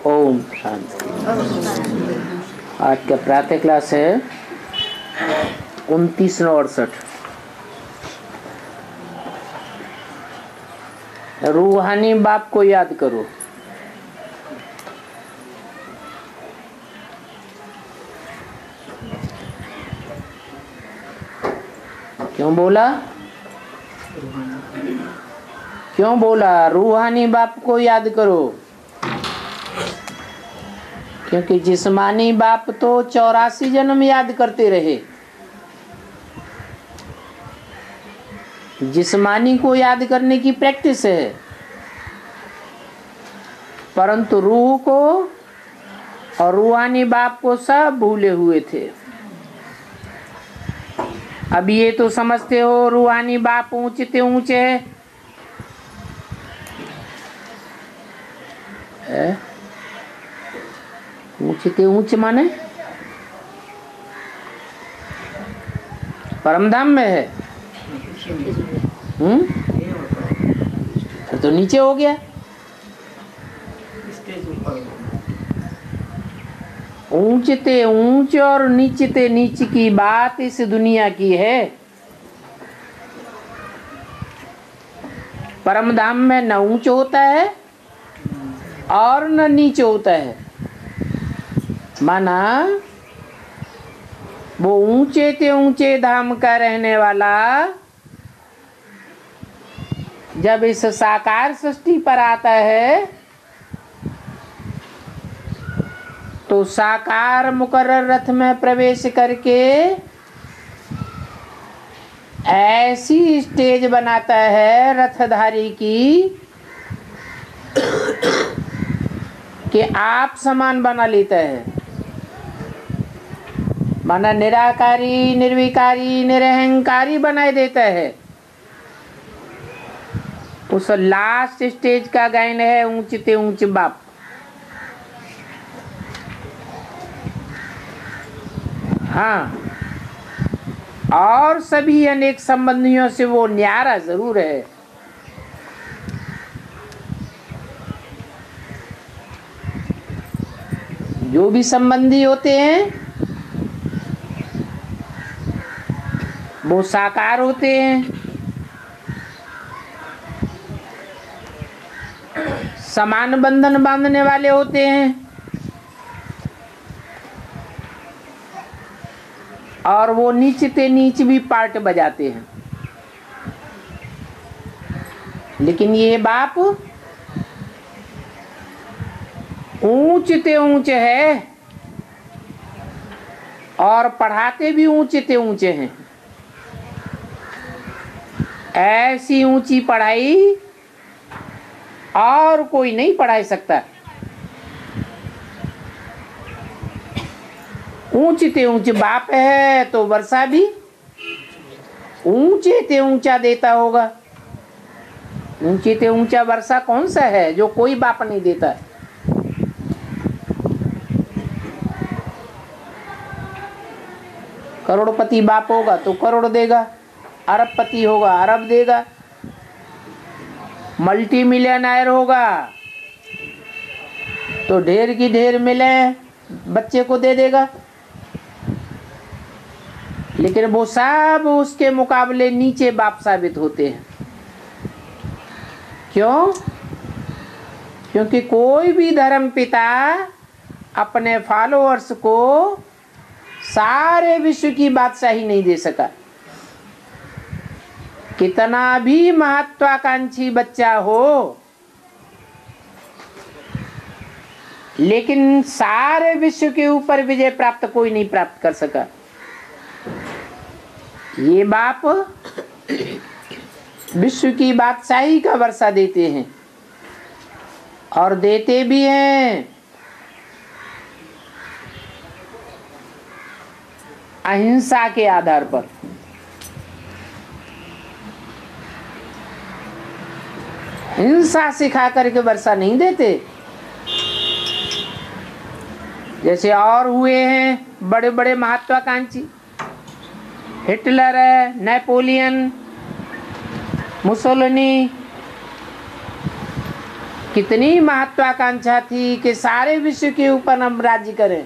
ओम शांति। आज का प्रातः क्लास है 2968। रूहानी बाप को याद करो। क्यों बोला? क्यों बोला? रूहानी बाप को याद करो, क्योंकि जिस्मानी बाप तो 84 जन्म याद करते रहे। जिस्मानी को याद करने की प्रैक्टिस है, परंतु रूह को और रूहानी बाप को सब भूले हुए थे। अब ये तो समझते हो रूहानी बाप ऊंचे ऊंचे है। ऊंचे ऊंचे माने परमधाम में है। तो नीचे हो गया। ऊंचते ऊंच और नीचते नीच की बात इस दुनिया की है। परमधाम में न ऊंच होता है और न नीच होता है। माना वो ऊंचे ते ऊंचे धाम का रहने वाला जब इस साकार सृष्टि पर आता है तो साकार मुकर्रर रथ में प्रवेश करके ऐसी स्टेज बनाता है रथधारी की कि आप समान बना लेता है। माना निराकारी, निर्विकारी, निरहंकारी बनाए देता है। उस लास्ट स्टेज का गायन है ऊंचते ऊंच बाप। हाँ, और सभी अनेक संबंधियों से वो न्यारा जरूर है। जो भी संबंधी होते हैं वो साकार होते हैं, समान बंधन बांधने वाले होते हैं, और वो नीचते नीच भी पार्ट बजाते हैं। लेकिन ये बाप ऊंचते ऊंचे है और पढ़ाते भी ऊंचते ऊंचे हैं। ऐसी ऊंची पढ़ाई और कोई नहीं पढ़ा सकता। ऊंचते ऊंचे बाप है तो वर्षा भी ऊंचे ते ऊंचा देता होगा। ऊंचे ते ऊंचा वर्षा कौन सा है जो कोई बाप नहीं देता? करोड़पति बाप होगा तो करोड़ देगा, अरबपति होगा अरब देगा, मल्टी मिलियनर होगा तो ढेर की ढेर मिले बच्चे को दे देगा। लेकिन वो सब उसके मुकाबले नीचे बाप साबित होते हैं। क्यों? क्योंकि कोई भी धर्म पिता अपने फॉलोअर्स को सारे विश्व की बादशाही नहीं दे सका। कितना भी महत्वाकांक्षी बच्चा हो, लेकिन सारे विश्व के ऊपर विजय प्राप्त कोई नहीं प्राप्त कर सका। ये बाप विश्व की बादशाही का वर्षा देते हैं और देते भी हैं अहिंसा के आधार पर। हिंसा सिखा करके वर्षा नहीं देते। जैसे और हुए हैं बड़े बड़े महत्वाकांक्षी, हिटलर है, नेपोलियन, मुसोलिनी, कितनी महत्वाकांक्षा थी कि सारे विश्व के ऊपर हम राज्य करें,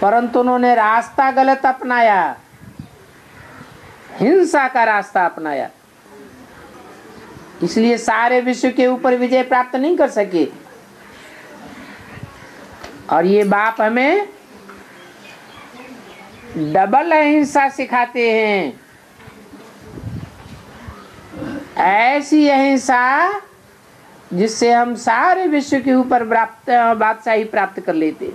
परंतु उन्होंने रास्ता गलत अपनाया, हिंसा का रास्ता अपनाया, इसलिए सारे विश्व के ऊपर विजय प्राप्त नहीं कर सके। और ये बाप हमें डबल अहिंसा सिखाते हैं, ऐसी अहिंसा जिससे हम सारे विश्व के ऊपर बादशाही प्राप्त कर लेते।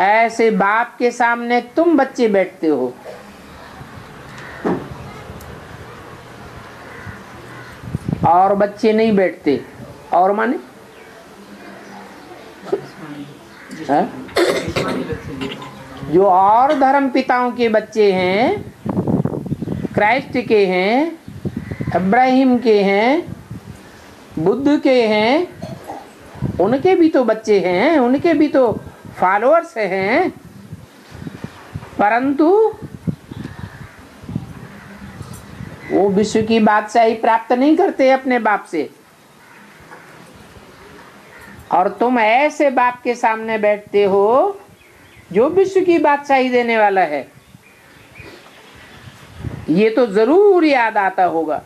ऐसे बाप के सामने तुम बच्चे बैठते हो, और बच्चे नहीं बैठते। और माने जो और धर्म पिताओं के बच्चे हैं, क्राइस्ट के हैं, इब्राहिम के हैं, बुद्ध के हैं, उनके भी तो बच्चे हैं, उनके भी तो फॉलोअर्स हैं, परंतु वो विश्व की बादशाही प्राप्त नहीं करते अपने बाप से। और तुम ऐसे बाप के सामने बैठते हो जो विश्व की बादशाही देने वाला है। ये तो जरूर याद आता होगा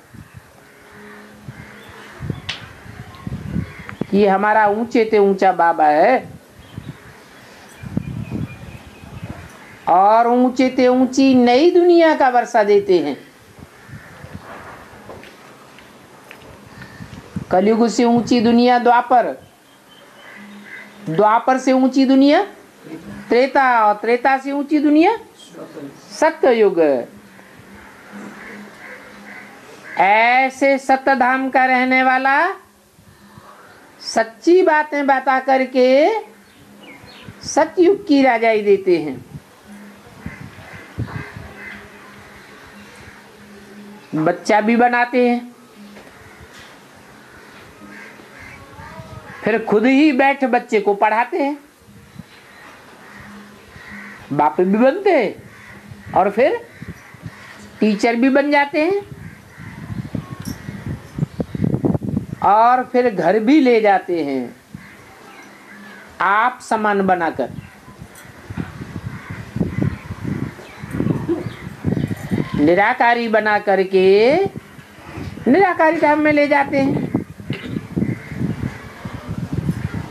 कि हमारा ऊंचे ते ऊंचा बाबा है, और ऊंचे ते ऊंची नई दुनिया का वर्षा देते हैं। कलयुग से ऊंची दुनिया द्वापर, द्वापर से ऊंची दुनिया त्रेता, और त्रेता से ऊंची दुनिया सत्ययुग। ऐसे सत्यधाम का रहने वाला सच्ची बातें बता करके सतयुग की राजाई देते हैं। बच्चा भी बनाते हैं, फिर खुद ही बैठ बच्चे को पढ़ाते हैं, बाप भी बनते हैं, और फिर टीचर भी बन जाते हैं, और फिर घर भी ले जाते हैं आप समान बनाकर। निराकारी बना करके निराकारी धाम में ले जाते हैं,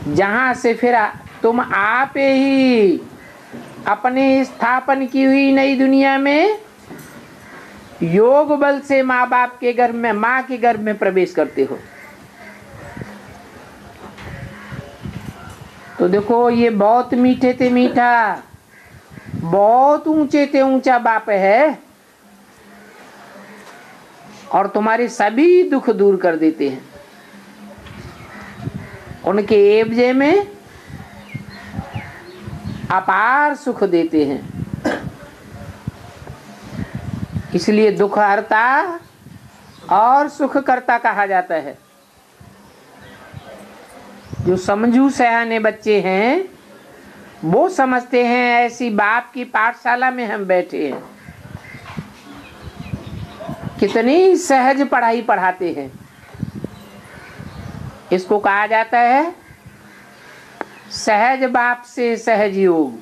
जहां से फिर तुम आप ही अपने स्थापन की हुई नई दुनिया में योग बल से माँ बाप के गर्भ में, माँ के गर्भ में प्रवेश करते हो। तो देखो, ये बहुत मीठे ते मीठा, बहुत ऊंचे ते ऊंचा बाप है, और तुम्हारे सभी दुख दूर कर देते हैं। उनके एवजे में अपार सुख देते हैं, इसलिए दुख हरता और सुख करता कहा जाता है। जो समझू सयाने बच्चे हैं वो समझते हैं ऐसी बाप की पाठशाला में हम बैठे हैं, कितनी सहज पढ़ाई पढ़ाते हैं। इसको कहा जाता है सहज बाप से सहज योग।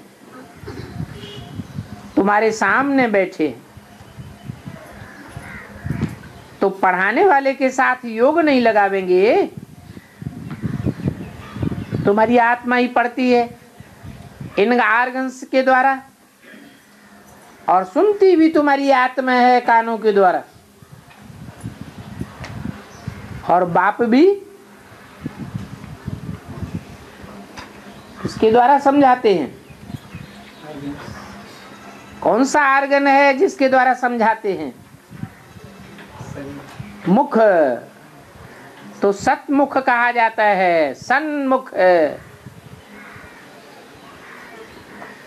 तुम्हारे सामने बैठे तो पढ़ाने वाले के साथ योग नहीं लगावेंगे, तुम्हारी आत्मा ही पढ़ती है इन आर्गन्स के द्वारा, और सुनती भी तुम्हारी आत्मा है कानों के द्वारा, और बाप भी इसके द्वारा समझाते हैं। कौन सा आर्गन है जिसके द्वारा समझाते हैं? मुख, तो सतमुख कहा जाता है, सन्मुख,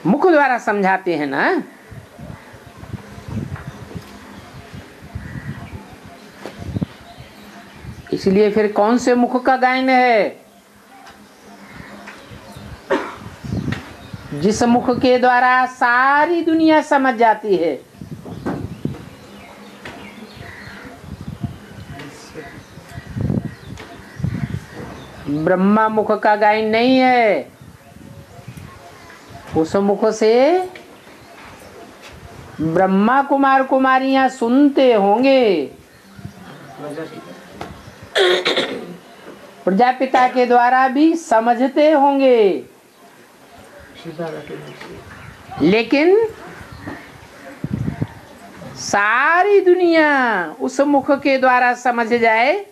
मुख द्वारा समझाते हैं ना। इसलिए फिर कौन से मुख का गायन है? जिस मुख के द्वारा सारी दुनिया समझ जाती है। ब्रह्मा मुख का गायन नहीं है। उस मुख से ब्रह्मा कुमार कुमारियां सुनते होंगे, प्रजापिता के द्वारा भी समझते होंगे, लेकिन सारी दुनिया उस मुख के द्वारा समझ जाए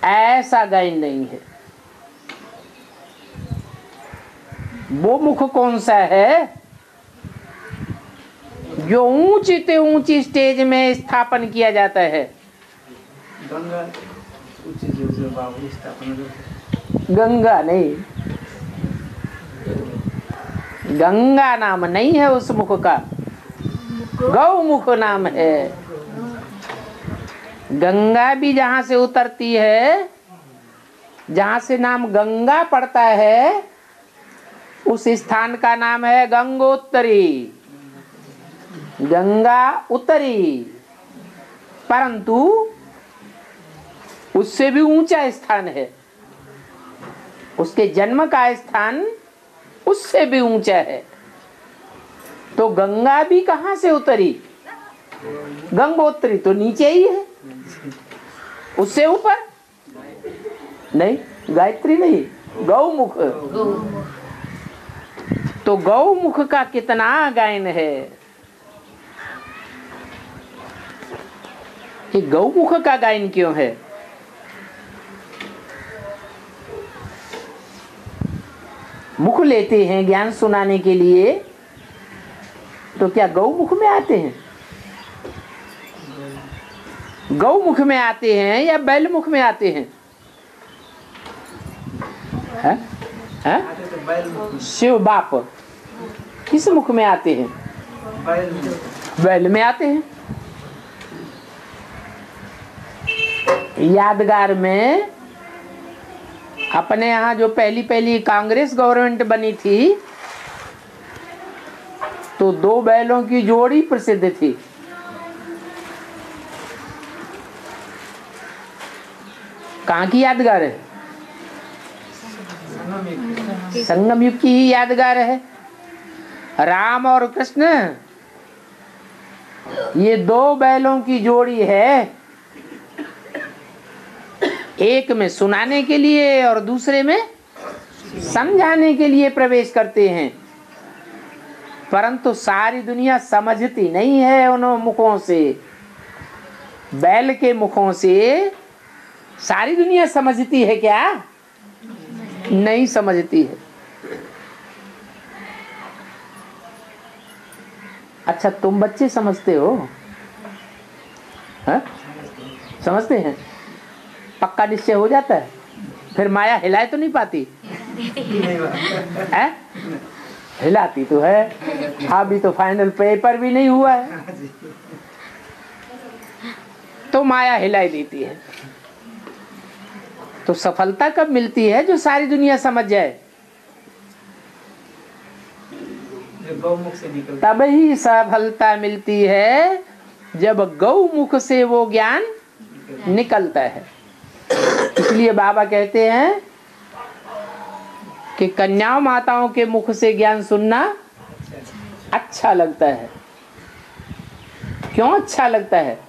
ऐसा गायन नहीं है। वो मुख कौन सा है जो ऊंची से ऊंची स्टेज में स्थापन किया जाता है? गंगा नहीं, गंगा नाम नहीं है उस मुख का, गौमुख नाम है। गंगा भी जहां से उतरती है, जहां से नाम गंगा पड़ता है, उस स्थान का नाम है गंगोत्तरी, गंगा उत्तरी। परंतु उससे भी ऊंचा स्थान है, उसके जन्म का स्थान उससे भी ऊंचा है। तो गंगा भी कहां से उतरी? गंगोत्री तो नीचे ही है, उससे ऊपर नहीं, गायत्री नहीं, गौमुख। तो गौमुख का कितना गायन है। ये गौमुख का गायन क्यों है? मुख लेते हैं ज्ञान सुनाने के लिए, तो क्या गौमुख में आते हैं? गौमुख में आते हैं या बैल मुख में आते हैं? है? है? शिव बाप किस मुख में आते हैं? बैल में आते हैं। यादगार में अपने यहाँ जो पहली कांग्रेस गवर्नमेंट बनी थी, तो 2 बैलों की जोड़ी प्रसिद्ध थी। कहाँ की यादगार है? संगम युग की ही यादगार है। राम और कृष्ण, ये 2 बैलों की जोड़ी है। एक में सुनाने के लिए और दूसरे में समझाने के लिए प्रवेश करते हैं, परंतु सारी दुनिया समझती नहीं है उन मुखों से। बैल के मुखों से सारी दुनिया समझती है क्या? नहीं समझती है। अच्छा, तुम बच्चे समझते हो? हा? समझते हैं? पक्का निश्चय हो जाता है? फिर माया हिलाए तो नहीं पाती है? हिलाती तो है। अभी तो फाइनल पेपर भी नहीं हुआ है, तो माया हिलाई देती है। तो सफलता कब मिलती है? जो सारी दुनिया समझ जाए, तब ही सफलता मिलती है, जब गौमुख से वो ज्ञान निकलता है। इसलिए बाबा कहते हैं कि कन्याओं माताओं के मुख से ज्ञान सुनना अच्छा लगता है। क्यों अच्छा लगता है?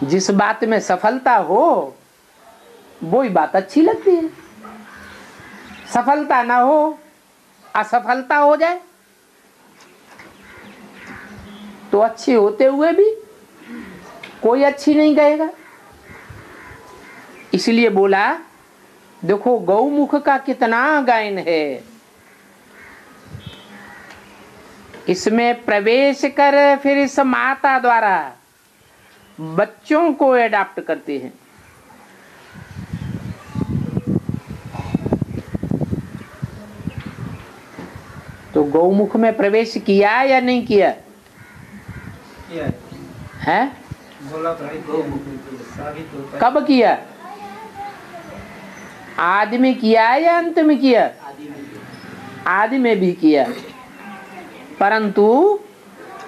जिस बात में सफलता हो वो ही बात अच्छी लगती है। सफलता ना हो, असफलता हो जाए, तो अच्छी होते हुए भी कोई अच्छी नहीं कहेगा। इसलिए बोला, देखो गौमुख का कितना गायन है। इसमें प्रवेश कर फिर इस माता द्वारा बच्चों को एडॉप्ट करते हैं। तो गौमुख में प्रवेश किया या नहीं किया? है? कब किया? आदि में किया या अंत में किया? आदि में भी किया, परंतु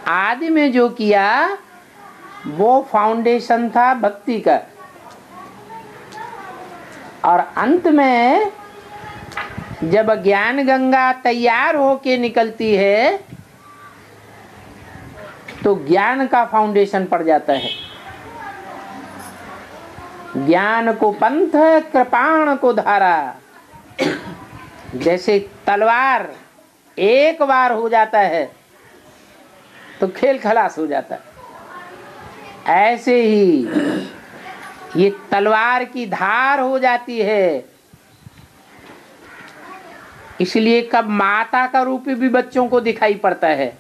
आदि में जो किया वो फाउंडेशन था भक्ति का। और अंत में जब ज्ञान गंगा तैयार होके निकलती है तो ज्ञान का फाउंडेशन पड़ जाता है। ज्ञान को पंथ, कृपाण को धारा। जैसे तलवार एक बार हो जाता है तो खेल खलास हो जाता है, ऐसे ही ये तलवार की धार हो जाती है। इसलिए कब माता का रूप भी बच्चों को दिखाई पड़ता है।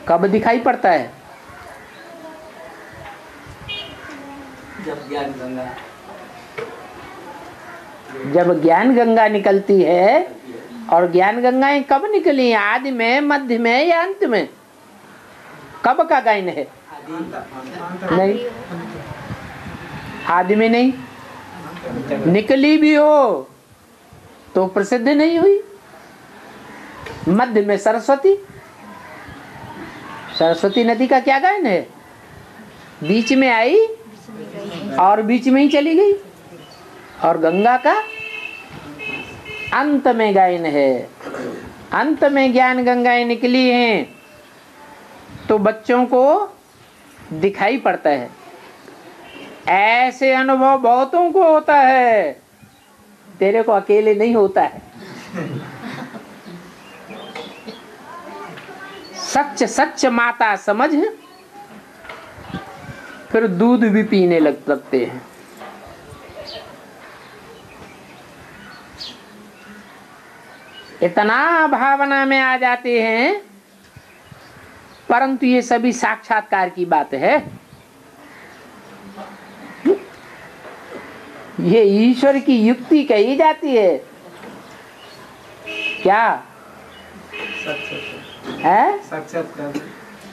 कब दिखाई पड़ता है? जब ज्ञान गंगा निकलती है। और ज्ञान गंगाएं कब निकली? आदि में, मध्य में या अंत में? कब का गायन है? नहीं, आदि में नहीं। निकली भी हो तो प्रसिद्ध नहीं हुई। मध्य में सरस्वती, सरस्वती नदी का क्या गायन है? बीच में आई और बीच में ही चली गई। और गंगा का अंत में गायन है। अंत में ज्ञान गंगाएं निकली हैं तो बच्चों को दिखाई पड़ता है। ऐसे अनुभव बहुतों को होता है, तेरे को अकेले नहीं होता है। सच सच माता समझ, फिर दूध भी पीने लगते हैं। इतना भावना में आ जाते हैं, परंतु ये सभी साक्षात्कार की बात है। ये ईश्वर की युक्ति कही जाती है। क्या है? साक्षात्कार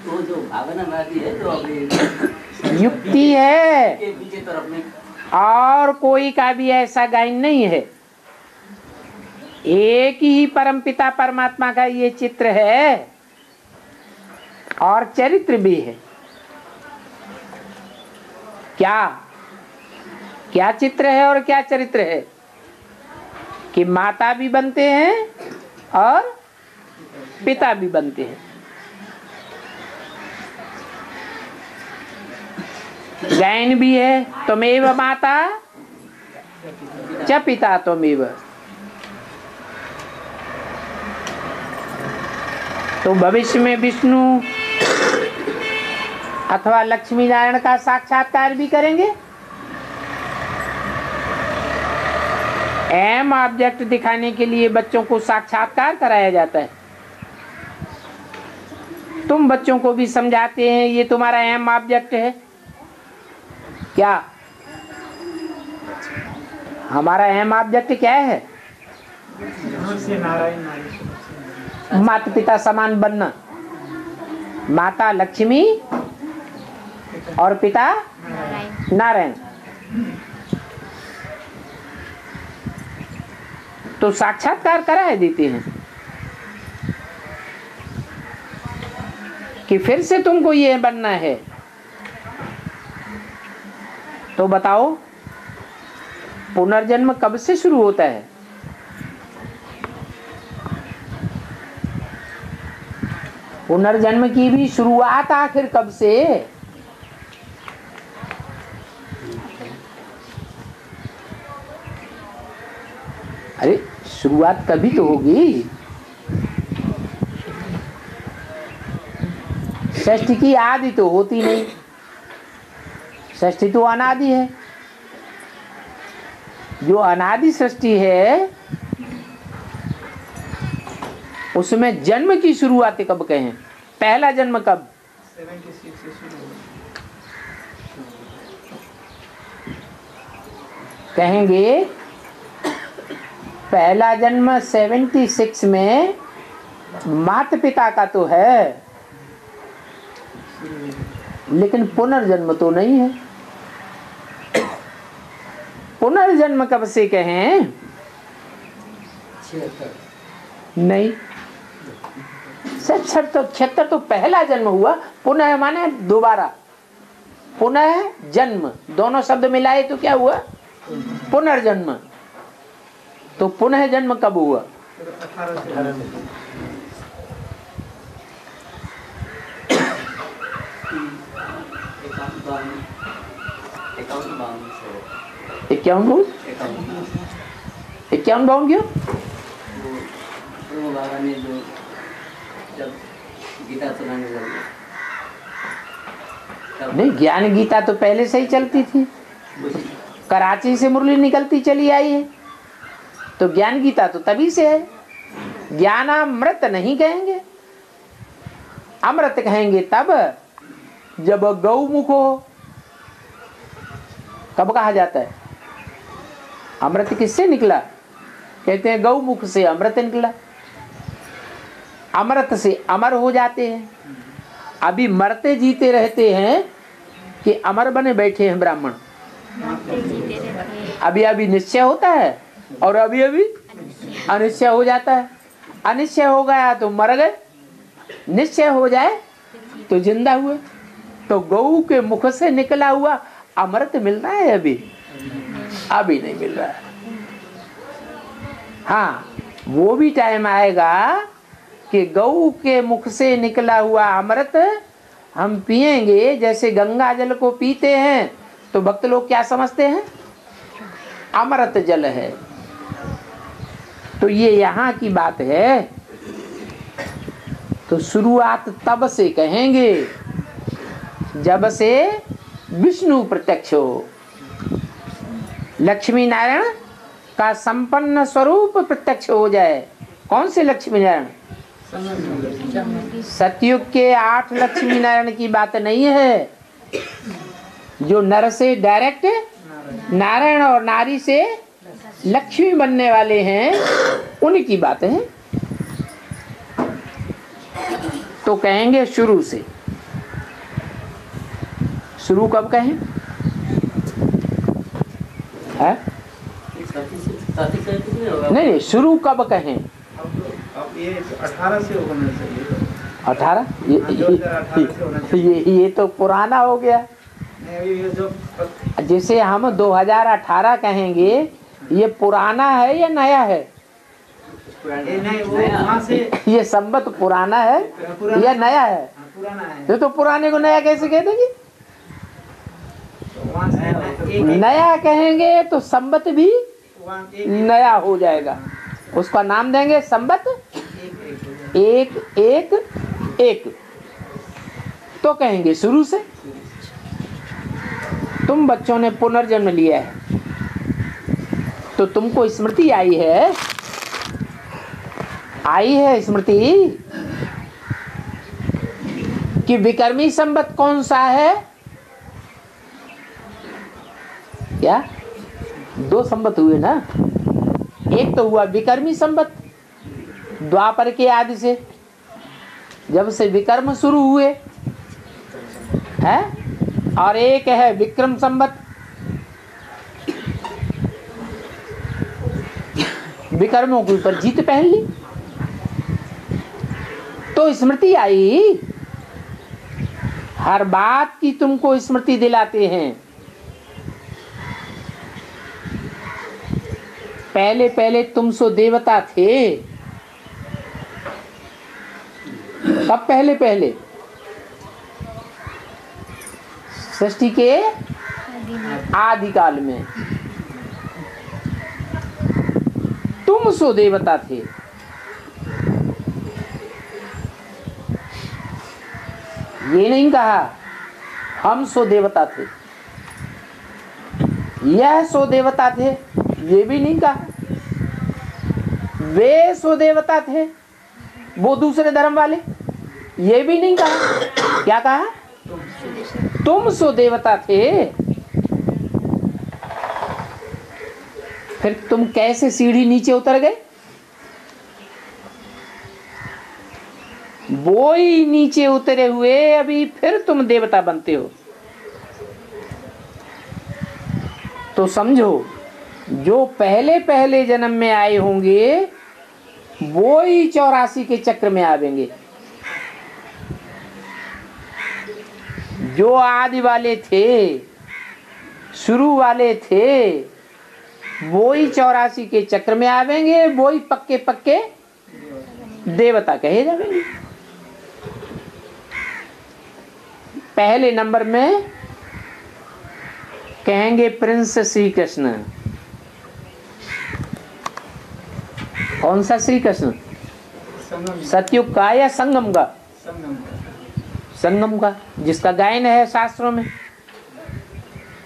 तो जो भावना वादी है, जो अपनी युक्ति है के पीछे तरफ में और कोई का भी ऐसा गायन नहीं है। एक ही परमपिता परमात्मा का ये चित्र है और चरित्र भी है। क्या क्या चित्र है और क्या चरित्र है? कि माता भी बनते हैं और पिता भी बनते हैं। गायन भी है, त्वमेव माता च पिता त्वमेव। तो भविष्य में विष्णु अथवा लक्ष्मी नारायण का साक्षात्कार भी करेंगे। एम ऑब्जेक्ट दिखाने के लिए बच्चों को साक्षात्कार कराया जाता है। तुम बच्चों को भी समझाते हैं ये तुम्हारा एम ऑब्जेक्ट है। क्या हमारा एम ऑब्जेक्ट क्या है? माता पिता समान बनना। माता लक्ष्मी और पिता नारायण। तो साक्षात्कार कराए देते हैं कि फिर से तुमको ये बनना है। तो बताओ पुनर्जन्म कब से शुरू होता है? पुनर्जन्म की भी शुरुआत आखिर कब से? अरे शुरुआत कभी तो होगी। सृष्टि की आदि तो होती नहीं। सृष्टि तो अनादि है। जो अनादि सृष्टि है उसमें जन्म की शुरुआत कब कहें? पहला जन्म कब? 76 से शुरू हुआ। कहेंगे पहला जन्म 76 में माता पिता का तो है, लेकिन पुनर्जन्म तो नहीं है। पुनर्जन्म कब से कहें? 76 नहीं, 76 तो 76 तो पहला जन्म हुआ। पुनः माने दोबारा। पुनः जन्म, दोनों शब्द मिलाए तो क्या हुआ? पुनर्जन्म। तो पुनः जन्म कब हुआ? 18 से 51 51 क्यों? वो बाबा ने जो जब गीता सुनाने लगे नहीं, ज्ञान गीता तो पहले से ही चलती थी, कराची से मुरली निकलती चली आई है, तो ज्ञान गीता तो तभी से है। ज्ञानामृत नहीं कहेंगे, अमृत कहेंगे तब जब गौमुख हो। कब कहा जाता है? अमृत किससे निकला? कहते हैं गौमुख से अमृत निकला। अमृत से अमर हो जाते हैं। अभी मरते जीते रहते हैं कि अमर बने बैठे हैं ब्राह्मण। अभी अभी निश्चय होता है और अभी अभी अनिश्चय हो जाता है। अनिश्चय हो गया तो मर गए, निश्चय हो जाए तो जिंदा हुए। तो गौ के मुख से निकला हुआ अमृत मिल रहा है? अभी नहीं मिल रहा है। हाँ, वो भी टाइम आएगा कि गौ के मुख से निकला हुआ अमृत हम पिएंगे। जैसे गंगा जल को पीते हैं तो भक्त लोग क्या समझते हैं? अमृत जल है। तो ये यहाँ की बात है। तो शुरुआत तब से कहेंगे जब से विष्णु प्रत्यक्ष हो, लक्ष्मी नारायण का संपन्न स्वरूप प्रत्यक्ष हो जाए। कौन से लक्ष्मी नारायण? सतयुग के 8 लक्ष्मी नारायण की बात नहीं है। जो नर से डायरेक्ट नारायण और नारी से लक्ष्मी बनने वाले हैं, उनकी बात है। तो कहेंगे शुरू से। शुरू कब कहें? है? नहीं, शुरू कब कहें? अब ये 18 से होना चाहिए। 18? 2018 से होना चाहिए। ये तो पुराना हो गया। नहीं, ये जो जैसे हम 2018 कहेंगे, ये पुराना है या नया है? नहीं, वो वहाँ से ये संबत पुराना है या नया है? पुराना है। तो पुराने को नया कैसे कह देंगे? वहाँ से नया कहेंगे तो संबत भी वहाँ नया हो जाएगा। उसका नाम देंगे संबत एक एक एक। तो कहेंगे शुरू से। तुम बच्चों ने पुनर्जन्म लिया है तो तुमको स्मृति आई है स्मृति कि विक्रमी संबत कौन सा है? क्या? 2 संबत हुए ना। एक तो हुआ विक्रमी संबत, द्वापर के आदि से, जब से विक्रम शुरू हुए है, और एक है विक्रम संबत। विक्रमों के ऊपर जीत पहन ली तो स्मृति आई। हर बात की तुमको स्मृति दिलाते हैं। पहले पहले तुम सो देवता थे। कब? पहले पहले सृष्टि के आदि काल में तुम सो देवता थे। ये नहीं कहा हम सो देवता थे, यह सो देवता थे, ये भी नहीं कहा। वे सो देवता थे, वो दूसरे धर्म वाले, ये भी नहीं कहा। क्या कहा? तुम सो देवता थे। फिर तुम कैसे सीढ़ी नीचे उतर गए? वो ही नीचे उतरे हुए अभी फिर तुम देवता बनते हो। तो समझो, जो पहले पहले जन्म में आए होंगे वो ही 84 के चक्र में आवेंगे। जो आदि वाले थे, शुरू वाले थे, वो ही 84 के चक्र में आवेंगे, वो ही पक्के पक्के देवता कहे जाएंगे। पहले नंबर में कहेंगे प्रिंस श्री कृष्ण। कौन सा श्री कृष्ण? सतयुग का या संगम का? संगम का, जिसका गायन है शास्त्रों में।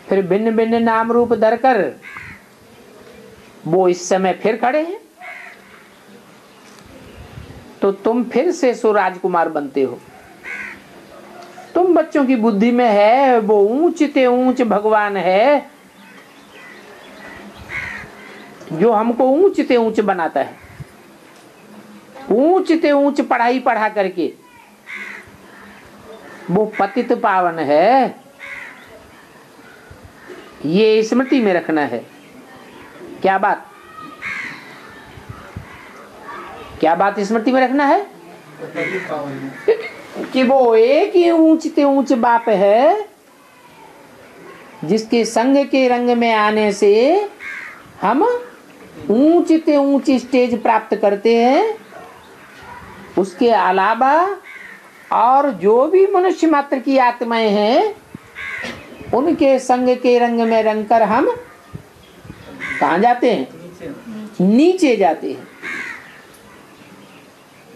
फिर भिन्न भिन्न नाम रूप धरकर वो इस समय फिर खड़े हैं। तो तुम फिर से सो राजकुमार बनते हो। तुम बच्चों की बुद्धि में है वो ऊंच ते ऊंच भगवान है, जो हमको ऊंच ते ऊंच बनाता है। ऊंच ते ऊंच पढ़ाई पढ़ा करके वो पतित पावन है, ये स्मृति में रखना है। क्या बात? क्या बात स्मृति में रखना है? कि वो एक ही ऊंच ते ऊंच बाप है, जिसके संग के रंग में आने से हम ऊंच ते ऊंच स्टेज प्राप्त करते हैं। उसके अलावा और जो भी मनुष्य मात्र की आत्माएं हैं, उनके संग के रंग में रंगकर हम कहाँ जाते हैं? नीचे जाते हैं।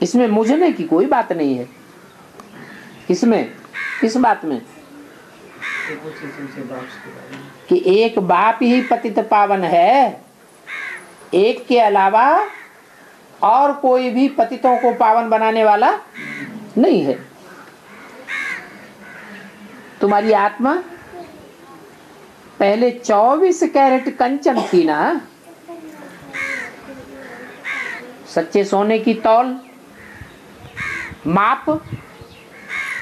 इसमें मुझने की कोई बात नहीं है। इसमें किस बात में? कि एक बाप ही पतित पावन है, एक के अलावा और कोई भी पतितों को पावन बनाने वाला नहीं है। तुम्हारी आत्मा पहले 24 कैरेट कंचन थी ना। सच्चे सोने की तौल माप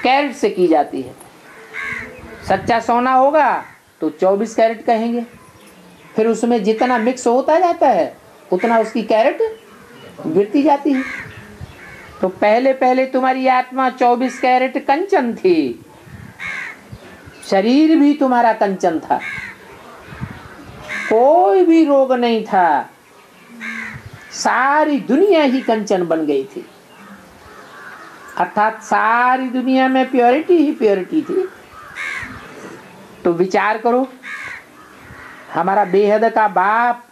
कैरेट से की जाती है। सच्चा सोना होगा तो 24 कैरेट कहेंगे। फिर उसमें जितना मिक्स होता जाता है उतना उसकी कैरेट गिरती जाती है। तो पहले पहले तुम्हारी आत्मा 24 कैरेट कंचन थी, शरीर भी तुम्हारा कंचन था, कोई भी रोग नहीं था, सारी दुनिया ही कंचन बन गई थी। अर्थात सारी दुनिया में प्योरिटी ही प्योरिटी थी। तो विचार करो, हमारा बेहद का बाप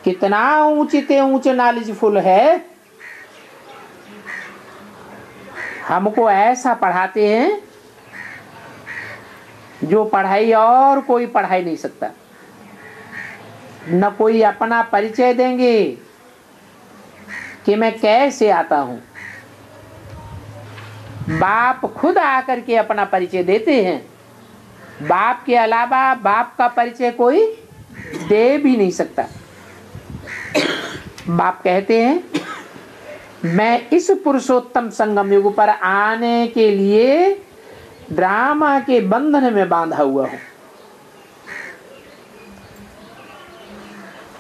कितना ऊंचे ऊंचे नॉलेजफुल है, हमको ऐसा पढ़ाते हैं जो पढ़ाई और कोई पढ़ाई नहीं सकता। न कोई अपना परिचय देंगे कि मैं कैसे आता हूं। बाप खुद आकर के अपना परिचय देते हैं। बाप के अलावा बाप का परिचय कोई दे भी नहीं सकता। बाप कहते हैं मैं इस पुरुषोत्तम संगम युग पर आने के लिए ड्रामा के बंधन में बांधा हुआ हूं।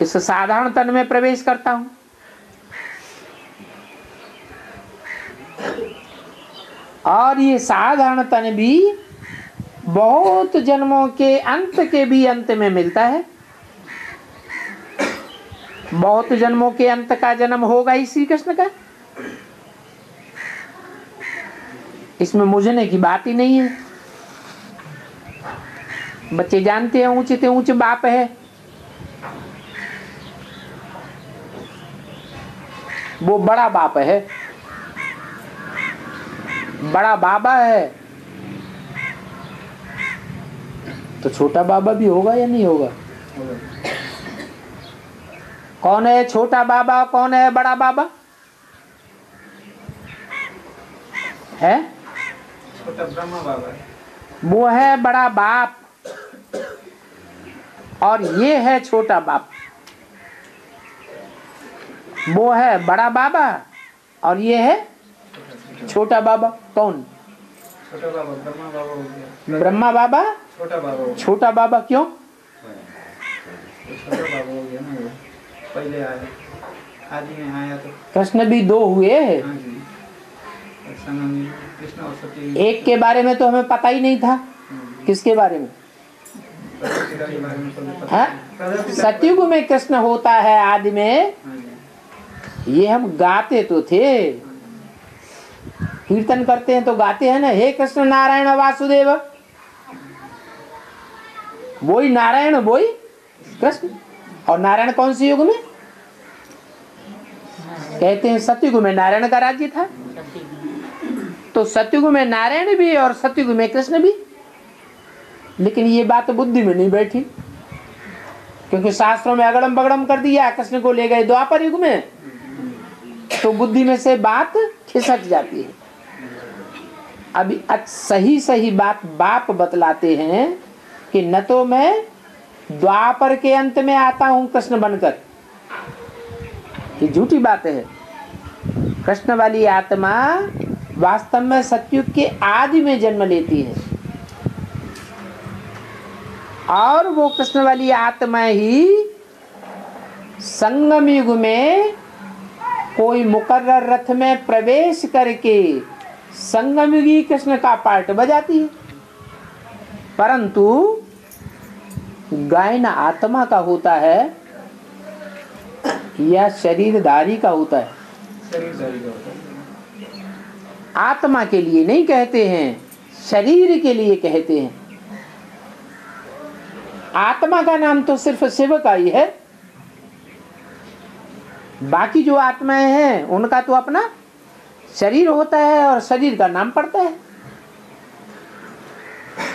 इस साधारण तन में प्रवेश करता हूं। और ये साधारण तन भी बहुत जन्मों के अंत के भी अंत में मिलता है। बहुत जन्मों के अंत का जन्म होगा ही श्री कृष्ण का। इसमें मुझने की बात ही नहीं है। बच्चे जानते हैं ऊंचे से ऊंचे बाप है। वो बड़ा बाप है, बड़ा बाबा है, तो छोटा बाबा भी होगा या नहीं होगा? कौन है छोटा बाबा, कौन है बड़ा बाबा? है छोटा ब्रह्मा बाबा है, वो है बड़ा बाप और ये है छोटा बाप। वो है बड़ा बाबा और ये है छोटा बाबा। कौन? छोटा बाबा ब्रह्मा बाबा हो गया। ब्रह्मा बाबा छोटा बाबा हो गया। छोटा बाबा क्यों? छोटा बाबा हो गया ना, वो पहले आया, आदि में आया तो कृष्ण भी दो हुए। हाँ जी। संगम कृष्ण और सत्य एक के बारे में तो हमें पता ही नहीं था। किसके बारे में? पिता के बारे में तो पता हाँ? नहीं। सतयुग में कृष्ण होता है आदि में, ये हम गाते तो थे, कीर्तन करते हैं तो गाते हैं ना, हे कृष्ण नारायण वासुदेव, वही नारायण वही कृष्ण। और नारायण कौन से युग में? कहते हैं सतयुग में नारायण का राज्य था। तो सतयुग में नारायण भी और सतयुग में कृष्ण भी। लेकिन ये बात बुद्धि में नहीं बैठी, क्योंकि शास्त्रों में अगड़म बगड़म कर दिया, कृष्ण को ले गए द्वापर युग में, तो बुद्धि में से बात खिसक जाती है। अभी सही सही बात बाप बतलाते हैं कि न तो मैं द्वापर के अंत में आता हूं कृष्ण बनकर, ये झूठी बात है। कृष्ण वाली आत्मा वास्तव में सतयुग के आदि में जन्म लेती है, और वो कृष्ण वाली आत्मा ही संगम युग में कोई मुकर्रर रथ में प्रवेश करके संगम युगी कृष्ण का पार्ट बजाती है। परंतु गायन आत्मा का होता है या शरीरधारी का होता है? शरीरधारी का होता है। आत्मा के लिए नहीं कहते हैं, शरीर के लिए कहते हैं। आत्मा का नाम तो सिर्फ शिव का ही है, बाकी जो आत्माएं हैं उनका तो अपना शरीर होता है और शरीर का नाम पड़ता है।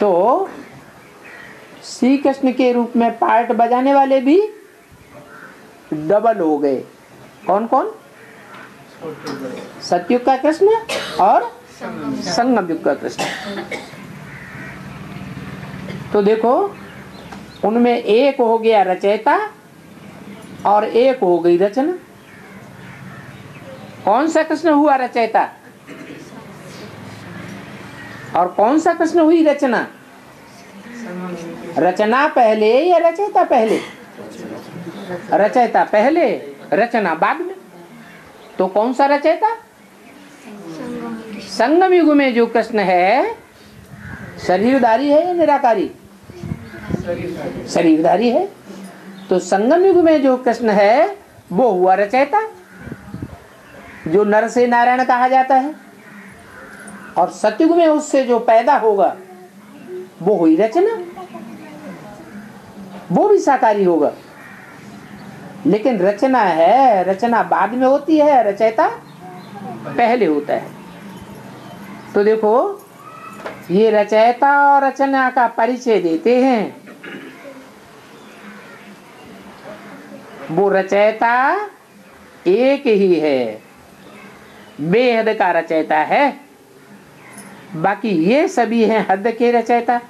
तो श्री कृष्ण के रूप में पार्ट बजाने वाले भी डबल हो गए। कौन कौन? सतयुग का कृष्ण और संगम युग का कृष्ण। तो देखो, उनमें एक हो गया रचयिता और एक हो गई रचना। कौन सा कृष्ण हुआ रचयिता और कौन सा कृष्ण हुई रचना? रचना पहले या रचयिता पहले? रचयिता पहले, रचना बाद में। तो कौन सा रचयिता? संगम युग में जो कृष्ण है शरीरधारी है या निराकारी? शरीरधारी है। तो संगम युग में जो कृष्ण है वो हुआ रचयिता, जो नर से नारायण कहा जाता है, और सतयुग में उससे जो पैदा होगा वो हुई रचना, वो भी साकारी होगा। लेकिन रचना है, रचना बाद में होती है, रचयिता पहले होता है। तो देखो, ये रचयिता और रचना का परिचय देते हैं। वो रचयिता एक ही है, बेहद का रचयिता है। बाकी ये सभी हैं हद के रचयिता,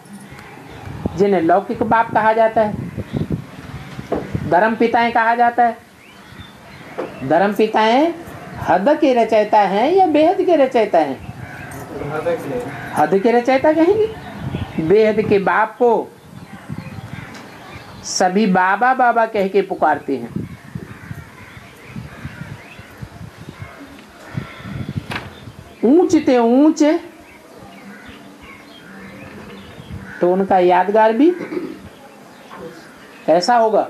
जिन्हें लौकिक बाप कहा जाता है, धर्म पिताएं कहा जाता है। धर्म पिताएं हद के रचयिता हैं या बेहद के रचयिता हैं? हद के रचयिता कहेंगे। बेहद के बाप को सभी बाबा बाबा कह के पुकारते हैं। ऊंचते ऊंच तो उनका यादगार भी कैसा होगा?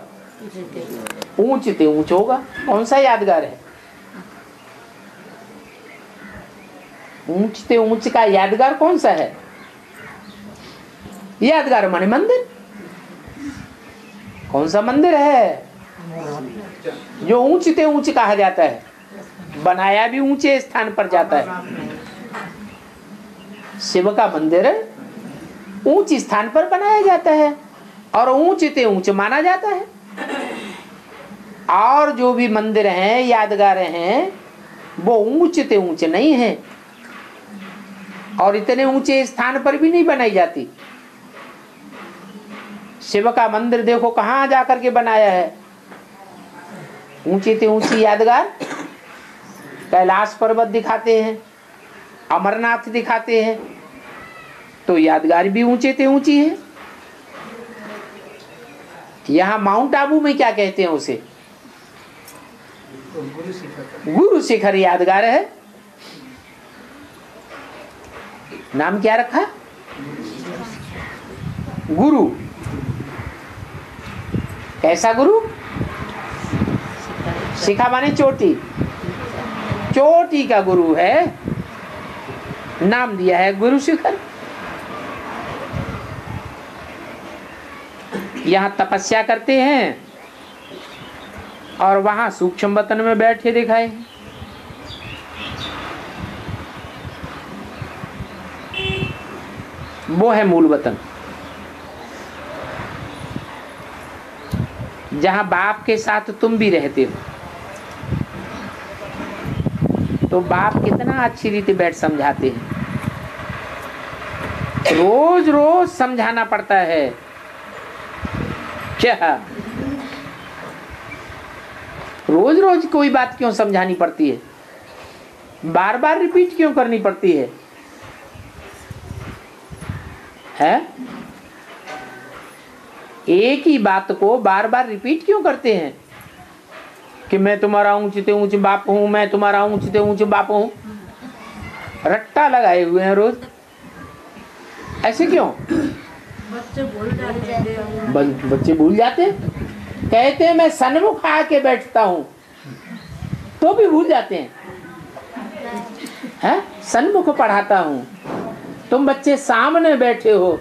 ऊंचते ऊंच होगा। कौन सा यादगार है? ऊंचते ऊंच का यादगार कौन सा है? यादगार माने मंदिर। कौन सा मंदिर है जो ऊंचते ऊंच कहा जाता है? बनाया भी ऊंचे स्थान पर जाता है। शिव का मंदिर ऊंच स्थान पर बनाया जाता है और ऊंचते ऊंच माना जाता है। और जो भी मंदिर हैं, यादगार हैं, वो ऊंचते ऊंच नहीं है और इतने ऊंचे स्थान पर भी नहीं बनाई जाती। शिव का मंदिर देखो कहाँ जाकर के बनाया है। ऊंची से ऊंची यादगार कैलाश पर्वत दिखाते हैं, अमरनाथ दिखाते हैं, तो यादगार भी ऊंचे से ऊंची है। यहाँ माउंट आबू में क्या कहते हैं उसे? गुरु शिखर यादगार है। नाम क्या रखा? गुरु। कैसा गुरु? शिखा माने चोटी, चोटी का गुरु है, नाम दिया है गुरु शिखर। यहाँ तपस्या करते हैं और वहां सूक्ष्म वतन में बैठे दिखाए। वो है मूल वतन, जहां बाप के साथ तुम भी रहते हो। तो बाप कितना अच्छी रीति बैठ समझाते हैं, रोज रोज समझाना पड़ता है। क्या रोज रोज कोई बात क्यों समझानी पड़ती है? बार बार रिपीट क्यों करनी पड़ती है? एक ही बात को बार बार रिपीट क्यों करते हैं कि मैं तुम्हारा ऊंचे ऊंचे बाप हूं, मैं तुम्हारा ऊंचे ऊंचे बाप हूं। रट्टा लगाए हुए हैं रोज, ऐसे क्यों? बच्चे भूल जाते हैं। बच्चे भूल जाते, कहते हैं मैं सन्मुख आके बैठता हूं तो भी भूल जाते हैं। सन्मुख पढ़ाता हूं, तुम बच्चे सामने बैठे हो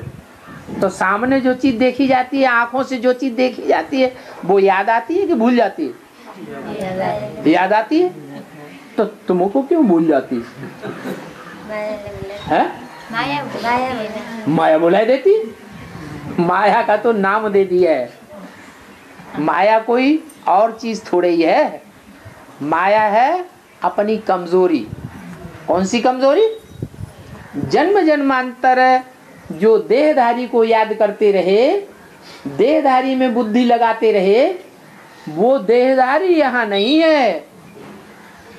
तो सामने जो चीज देखी जाती है, आंखों से जो चीज देखी जाती है, वो याद आती है कि भूल जाती है? याद आती है। तो तुमको क्यों भूल जाती है? माया बुला देती। माया का तो नाम दे दिया है। माया कोई और चीज थोड़े ही है। माया है अपनी कमजोरी। कौन सी कमजोरी? जन्म जन्मांतर जो देहधारी को याद करते रहे, देहधारी में बुद्धि लगाते रहे, वो देहधारी यहाँ नहीं है।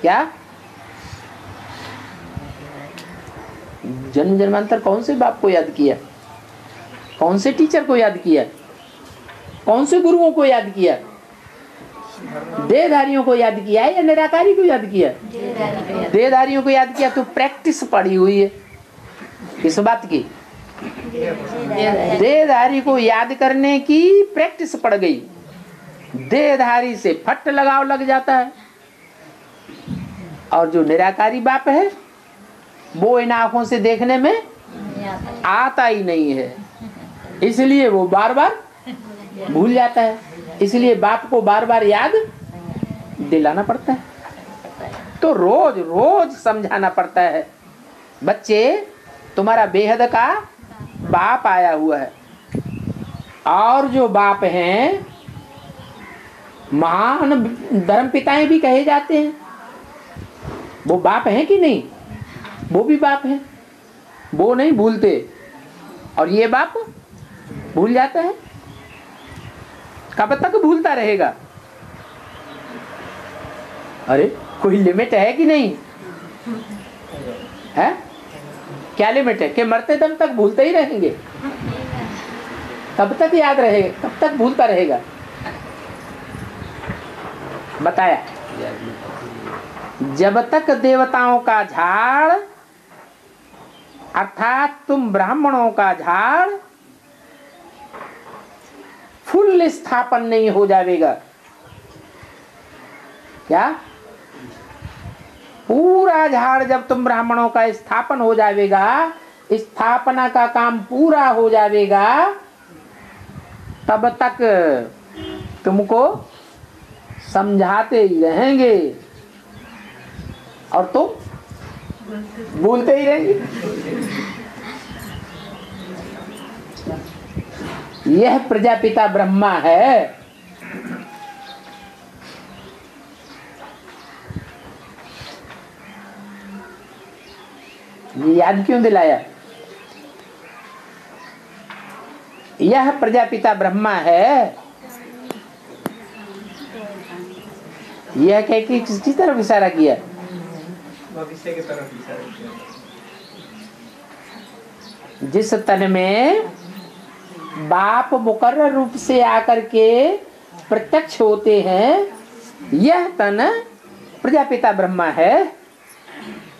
क्या? जन्म जन्मांतर कौन से बाप को याद किया? कौन से टीचर को याद किया? कौन से गुरुओं को याद किया? देहधारियों को याद किया है या निराकारी को याद किया? देहधारियों को याद किया। तो प्रैक्टिस पड़ी हुई है इस बात की। देहधारी को याद करने की प्रैक्टिस पड़ गई। देहधारी से फट लगाव लग जाता है। और जो निराकारी बाप है वो इन आंखों से देखने में आता ही नहीं है, इसलिए वो बार बार भूल जाता है। इसलिए बाप को बार बार याद दिलाना पड़ता है। तो रोज रोज समझाना पड़ता है, बच्चे तुम्हारा बेहद का बाप आया हुआ है। और जो बाप हैं महान धर्म पिताएं भी कहे जाते हैं, वो बाप हैं कि नहीं? वो भी बाप हैं, वो नहीं भूलते। और ये बाप भूल जाता है। कब तक भूलता रहेगा? अरे कोई लिमिट है कि नहीं है? क्या लिमिट है कि मरते दम तक भूलते ही रहेंगे? कब तक याद रहेगा? कब तक भूलता रहेगा? बताया। जब तक देवताओं का झाड़ अर्थात तुम ब्राह्मणों का झाड़ फुल स्थापन नहीं हो जाएगा। क्या? पूरा झाड़ जब तुम ब्राह्मणों का स्थापन हो जाएगा, स्थापना का काम पूरा हो जाएगा, तब तक तुमको समझाते ही रहेंगे और तुम भूलते ही रहेंगे। यह प्रजापिता ब्रह्मा है। ये याद क्यों दिलाया? यह प्रजापिता ब्रह्मा है। यह कह के किसकी तरफ इशारा किया? भविष्य की तरफ इशारा किया। जिस तन में बाप मुकर्रर रूप से आकर के प्रत्यक्ष होते हैं, यह तन प्रजापिता ब्रह्मा है।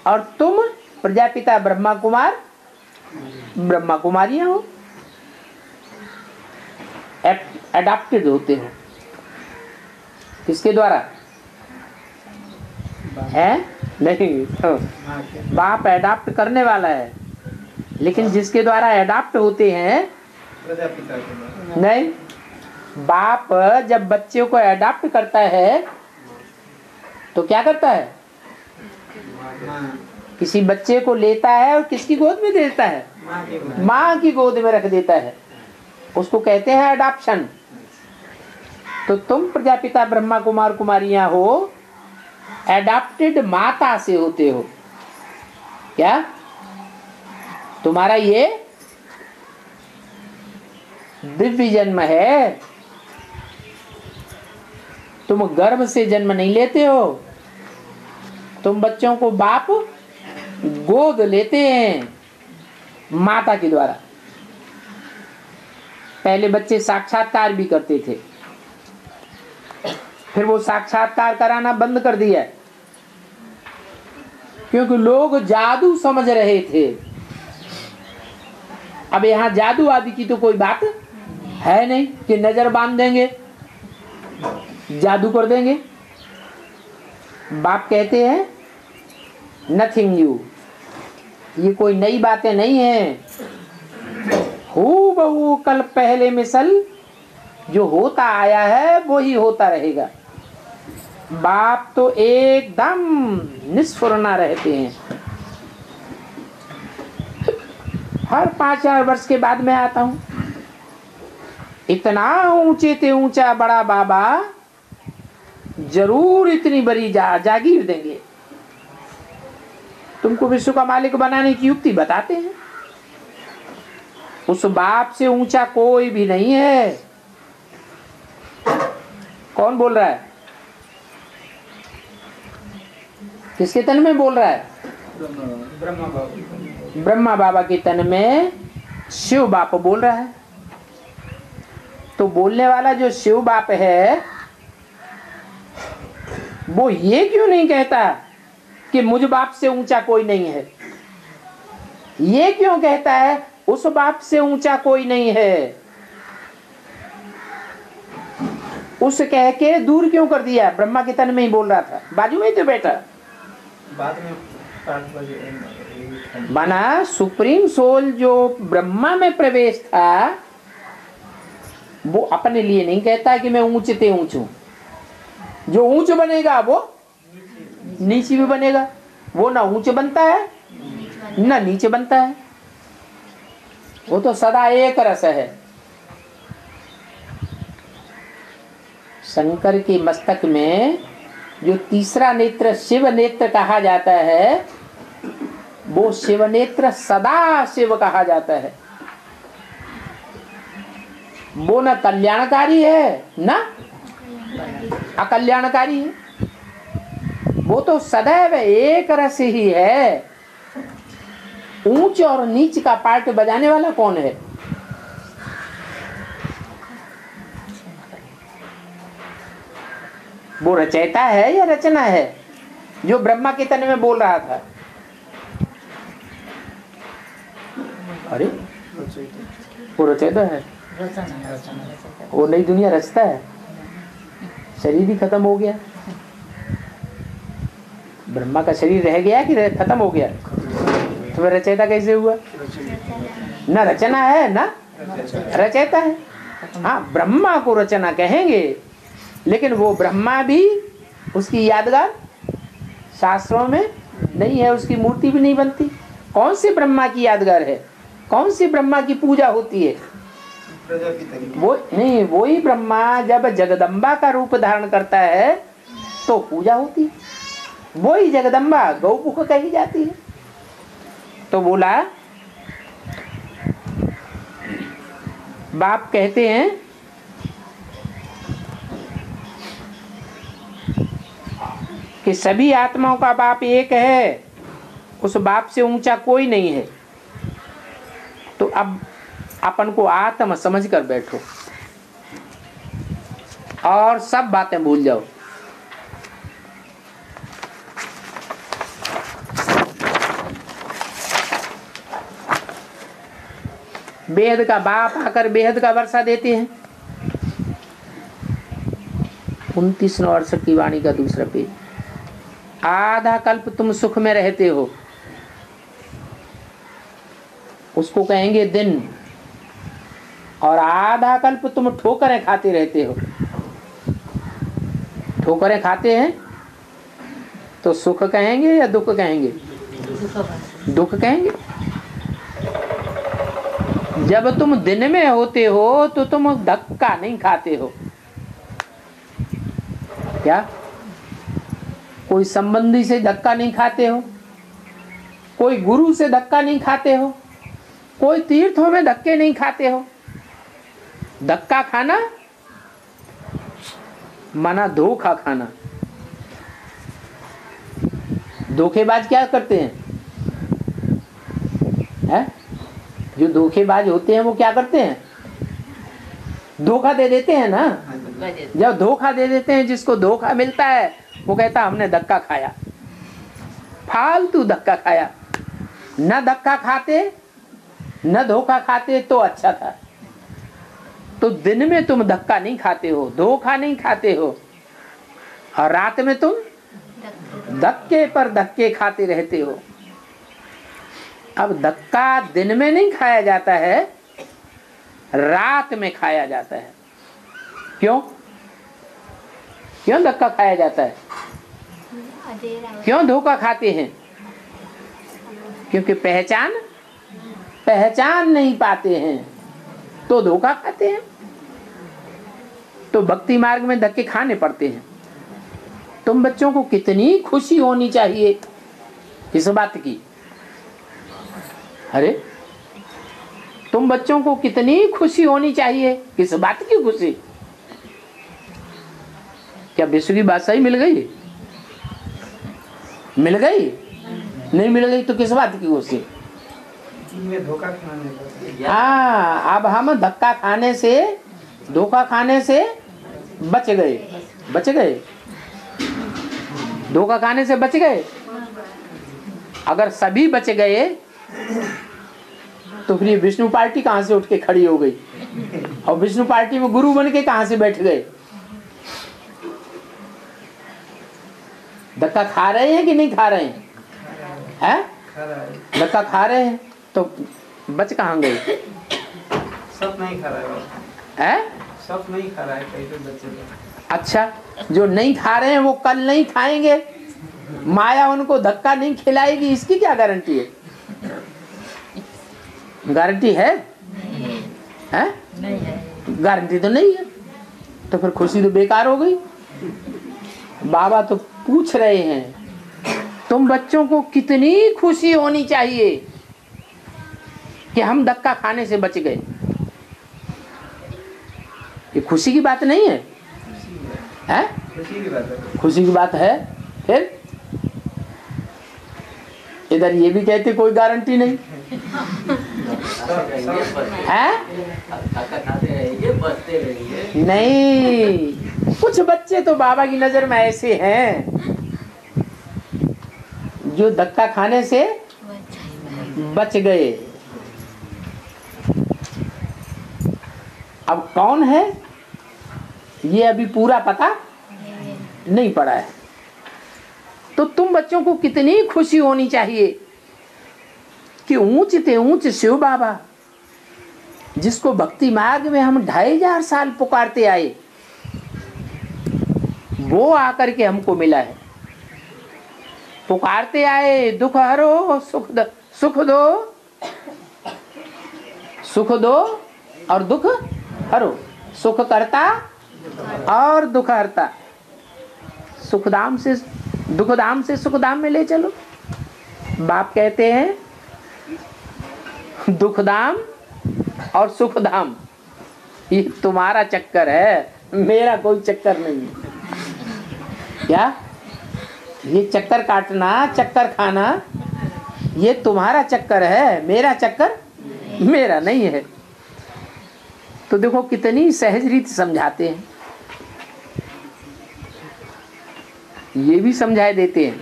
और तुम प्रजापिता ब्रह्मा कुमार ब्रह्मा कुमारियां हो, एडॉप्टेड होते हो। किसके द्वारा है? नहीं तो बाप एडॉप्ट करने वाला है, लेकिन जिसके द्वारा एडॉप्ट होते हैं प्रजापिता के द्वारा। नहीं, बाप जब बच्चे को एडॉप्ट करता है तो क्या करता है? माँ किसी बच्चे को लेता है और किसकी गोद में देता है? माँ के द्वारा। माँ की गोद में रख देता है, उसको कहते हैं अडॉप्शन। तो तुम प्रजापिता ब्रह्मा कुमार कुमारियां हो, एडॉप्टेड माता से होते हो। क्या तुम्हारा ये दिव्य जन्म है? तुम गर्भ से जन्म नहीं लेते हो, तुम बच्चों को बाप गोद लेते हैं माता के द्वारा। पहले बच्चे साक्षात्कार भी करते थे, फिर वो साक्षात्कार कराना बंद कर दिया क्योंकि लोग जादू समझ रहे थे। अब यहाँ जादू आदि की तो कोई बात है नहीं कि नजर बांध देंगे, जादू कर देंगे। बाप कहते हैं नथिंग न्यू, ये कोई नई बातें नहीं है। हूबहू कल पहले मिसल जो होता आया है वो ही होता रहेगा। बाप तो एकदम निस्फुरना रहते हैं। हर 5-4 वर्ष के बाद मैं आता हूं, इतना ऊंचे ते ऊंचा बड़ा बाबा जरूर इतनी बड़ी जागीर देंगे। तुमको विश्व का मालिक बनाने की युक्ति बताते हैं। उस बाप से ऊंचा कोई भी नहीं है। कौन बोल रहा है? किसके तन में बोल रहा है? ब्रह्मा बाबा। ब्रह्मा बाबा के तन में शिव बाप बोल रहा है। तो बोलने वाला जो शिव बाप है वो ये क्यों नहीं कहता कि मुझ बाप से ऊंचा कोई नहीं है? ये क्यों कहता है उस बाप से ऊंचा कोई नहीं है? उस कह के दूर क्यों कर दिया? ब्रह्मा के तन में ही बोल रहा था, बाजू में ही तो बैठा। बाद में 5 बजे बना सुप्रीम सोल जो ब्रह्मा में प्रवेश था वो अपने लिए नहीं कहता कि मैं ऊंचते ऊंच हूं। जो ऊंच बनेगा वो नीचे भी बनेगा। वो ना ऊंच बनता है ना नीचे बनता है, वो तो सदा एक रस है। शंकर के मस्तक में जो तीसरा नेत्र शिव नेत्र कहा जाता है वो शिव नेत्र सदा शिव कहा जाता है। वो न कल्याणकारी है ना अकल्याणकारी है, वो तो सदैव एक रस ही है। ऊंच और नीच का पार्ट बजाने वाला कौन है? वो रचयिता है या रचना है? जो ब्रह्मा के तन में बोल रहा था। अरे वो रचयिता है, वो नई दुनिया रचता है। शरीर ही खत्म हो गया, ब्रह्मा का शरीर रह गया कि खत्म हो गया? तो वह रचयिता कैसे हुआ? न रचना है ना रचयिता है। हाँ, ब्रह्मा को रचना कहेंगे, लेकिन वो ब्रह्मा भी उसकी यादगार शास्त्रों में नहीं है, उसकी मूर्ति भी नहीं बनती। कौन से ब्रह्मा की यादगार है? कौन सी ब्रह्मा की पूजा होती है? वो नहीं, वो ही ब्रह्मा जब जगदम्बा का रूप धारण करता है तो पूजा होती है। वो ही जगदम्बा गौमुख कही जाती है। तो बोला बाप कहते हैं कि सभी आत्माओं का बाप एक है, उस बाप से ऊंचा कोई नहीं है। तो अब अपन को आत्मा समझ कर बैठो और सब बातें भूल जाओ। बेहद का बाप आकर बेहद का वर्षा देते हैं। 29 और 68 की वाणी का दूसरा पेज। आधा कल्प तुम सुख में रहते हो, उसको कहेंगे दिन, और आधा कल्प तुम ठोकरें खाते रहते हो। ठोकरें खाते हैं तो सुख कहेंगे या दुख कहेंगे? दुख कहेंगे। जब तुम दिन में होते हो तो तुम धक्का नहीं खाते हो। क्या कोई संबंधी से धक्का नहीं खाते हो, कोई गुरु से धक्का नहीं खाते हो, कोई तीर्थों में धक्के नहीं खाते हो। धक्का खाना माना धोखा खाना। धोखेबाज क्या करते हैं? जो धोखेबाज होते हैं वो क्या करते हैं? धोखा दे देते हैं ना। जब धोखा दे देते हैं, जिसको धोखा मिलता है वो कहता हमने धक्का खाया, फालतू धक्का खाया। न धक्का खाते न धोखा खाते तो अच्छा था। तो दिन में तुम धक्का नहीं खाते हो, धोखा नहीं खाते हो, और रात में तुम धक्के पर धक्के खाते रहते हो। अब धक्का दिन में नहीं खाया जाता है, रात में खाया जाता है। क्यों? क्यों धक्का खाया जाता है? क्यों धोखा खाते हैं? क्योंकि पहचान नहीं पाते हैं तो धोखा खाते हैं। तो भक्ति मार्ग में धक्के खाने पड़ते हैं। तुम बच्चों को कितनी खुशी होनी चाहिए इस बात की। अरे तुम बच्चों को कितनी खुशी होनी चाहिए, किस बात की खुशी? क्या विश्व की बादशाही मिल गई? मिल गई? नहीं मिल गई तो किस बात की खुशी? धोखा खाने। हाँ, अब हम धक्का खाने से धोखा खाने से बच गए। धोखा खाने से बच गए। अगर सभी बच गए तो फिर ये विष्णु पार्टी कहां से उठ के खड़ी हो गई, और विष्णु पार्टी में गुरु बन के कहां से बैठ गए? धक्का खा रहे हैं कि नहीं खा रहे हैं? धक्का खा रहे हैं तो बच कहां गए? सब नहीं खा रहा है। सब नहीं खा रहा है कहीं पे बच्चे। अच्छा, जो नहीं खा रहे हैं वो कल नहीं खाएंगे, माया उनको धक्का नहीं खिलाएगी, इसकी क्या गारंटी है? गारंटी है? नहीं है। गारंटी तो नहीं है, तो फिर खुशी तो बेकार हो गई। बाबा तो पूछ रहे हैं तुम बच्चों को कितनी खुशी होनी चाहिए कि हम धक्का खाने से बच गए। ये खुशी की बात नहीं है, खुशी की बात है। फिर इधर ये भी कहते कोई गारंटी नहीं है। नहीं, कुछ बच्चे तो बाबा की नजर में ऐसे हैं जो धक्का खाने से बच गए। अब कौन है ये अभी पूरा पता नहीं पड़ा है। तो तुम बच्चों को कितनी खुशी होनी चाहिए कि ऊंच ते ऊंच शिव बाबा, जिसको भक्ति मार्ग में हम 2500 साल पुकारते आए, वो आकर के हमको मिला है। पुकारते आए दुख हरो सुख दो और दुख हरो, सुख करता और दुख हरता। सुखधाम से दुखधाम से सुखधाम में ले चलो। बाप कहते हैं दुखधाम और सुखधाम ये तुम्हारा चक्कर है, मेरा कोई चक्कर नहीं है। क्या ये चक्कर काटना, चक्कर खाना ये तुम्हारा चक्कर है, मेरा चक्कर मेरा नहीं है। तो देखो कितनी सहज रीत समझाते हैं। ये भी समझाए देते हैं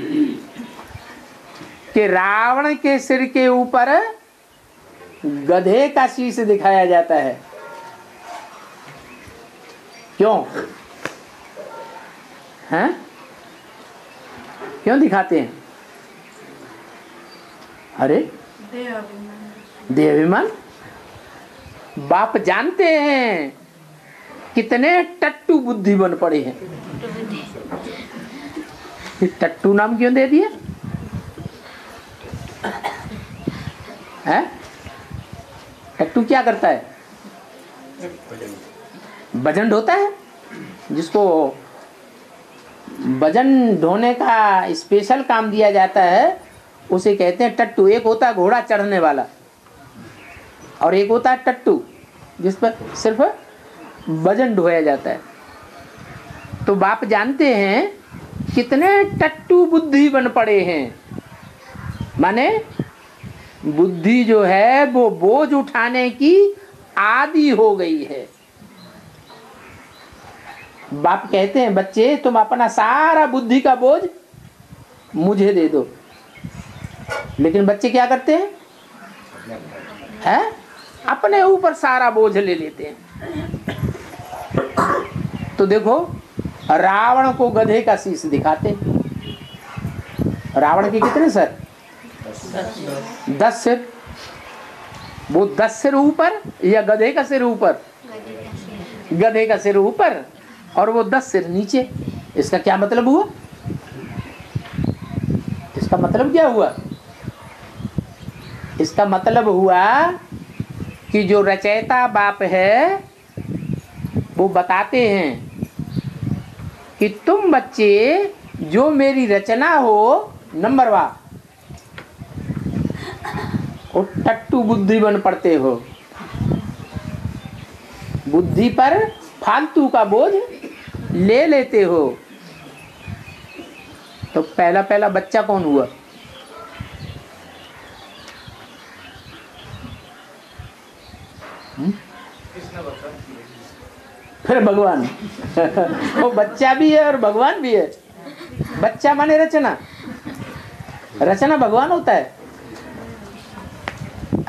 कि रावण के सिर के ऊपर गधे का शीश दिखाया जाता है। क्यों? हैं? क्यों दिखाते हैं? अरे देह अभिमान। बाप जानते हैं कितने टट्टू बुद्धि बन पड़े हैं। टट्टू नाम क्यों दे दिए? हैं? टट्टू क्या करता है? वजन ढोता है। जिसको वजन ढोने का स्पेशल काम दिया जाता है उसे कहते हैं टट्टू। एक होता है घोड़ा चढ़ने वाला और एक होता है टट्टू जिस पर सिर्फ वजन ढोया जाता है। तो बाप जानते हैं कितने टट्टू बुद्धि बन पड़े हैं। माने बुद्धि जो है वो बोझ उठाने की आदी हो गई है। बाप कहते हैं बच्चे तुम अपना सारा बुद्धि का बोझ मुझे दे दो। लेकिन बच्चे क्या करते हैं? अपने ऊपर सारा बोझ ले लेते हैं। तो देखो रावण को गधे का शीश दिखाते। रावण के कितने सर? 10 सिर। वो 10 सिर ऊपर या गधे का सिर ऊपर? गधे का सिर ऊपर और वो 10 सिर नीचे। इसका क्या मतलब हुआ? इसका मतलब क्या हुआ? इसका मतलब हुआ कि जो रचयिता बाप है वो बताते हैं कि तुम बच्चे जो मेरी रचना हो नंबर 1 वो टट्टू बुद्धि बन पड़ते हो। बुद्धि पर फालतू का बोझ ले लेते हो। तो पहला बच्चा कौन हुआ? फिर भगवान। वो बच्चा भी है और भगवान भी है। बच्चा माने रचना। रचना भगवान होता है।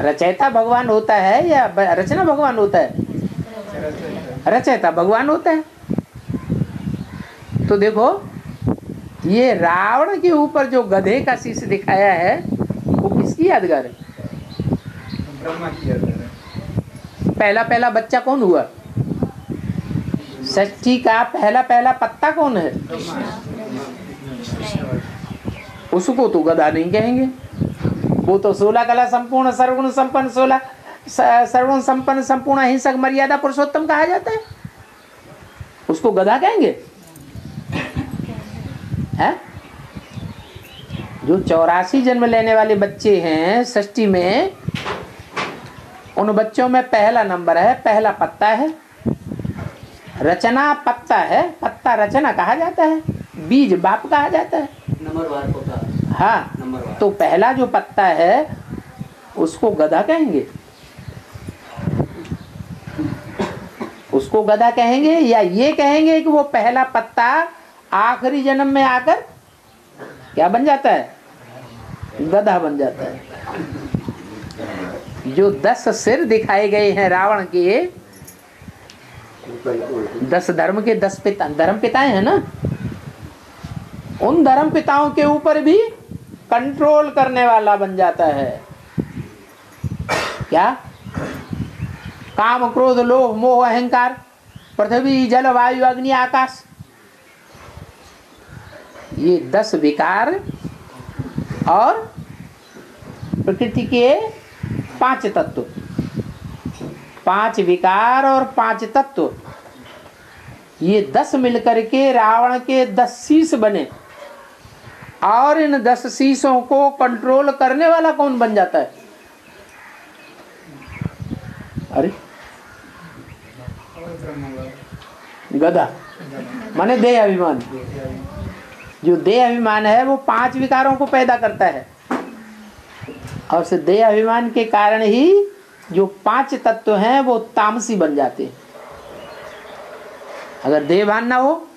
रचयिता भगवान होता है या रचना भगवान होता है? रचयिता भगवान होता है। तो देखो ये रावण के ऊपर जो गधे का शीश दिखाया है वो किसकी यादगार है? ब्रह्मा की यादगार है। पहला बच्चा कौन हुआ? षष्ठी का पहला पत्ता कौन है? उसको तो गधा नहीं कहेंगे। वो तो 16 कला संपूर्ण सर्वगुण संपन्न 16 सर्वगुण संपन्न संपूर्ण अहिंसक मर्यादा पुरुषोत्तम कहा जाता है। उसको गधा कहेंगे? है? जो 84 जन्म लेने वाले बच्चे हैं षष्ठी में, उन बच्चों में पहला नंबर है, पहला पत्ता है। रचना पत्ता है, पत्ता रचना कहा जाता है, बीज बाप कहा जाता है। नंबरवार होता है। हाँ, नंबरवार। तो पहला जो पत्ता है उसको गधा कहेंगे। उसको गधा कहेंगे या ये कहेंगे कि वो पहला पत्ता आखिरी जन्म में आकर क्या बन जाता है? गधा बन जाता है। जो 10 सिर दिखाए गए हैं रावण के, 10 धर्म के 10 पिता, धर्म पिताएं हैं ना, उन धर्म पिताओं के ऊपर भी कंट्रोल करने वाला बन जाता है। क्या? काम क्रोध लोभ मोह अहंकार, पृथ्वी जल वायु अग्नि आकाश, ये 10 विकार और प्रकृति के 5 तत्व, 5 विकार और 5 तत्व, ये 10 मिलकर के रावण के 10 शीश बने। और इन 10 शीशों को कंट्रोल करने वाला कौन बन जाता है? अरे गधा माने देह अभिमान। जो देह अभिमान है वो 5 विकारों को पैदा करता है और से देह अभिमान के कारण ही जो 5 तत्व हैं वो तामसी बन जाते हैं। अगर देहभान ना हो,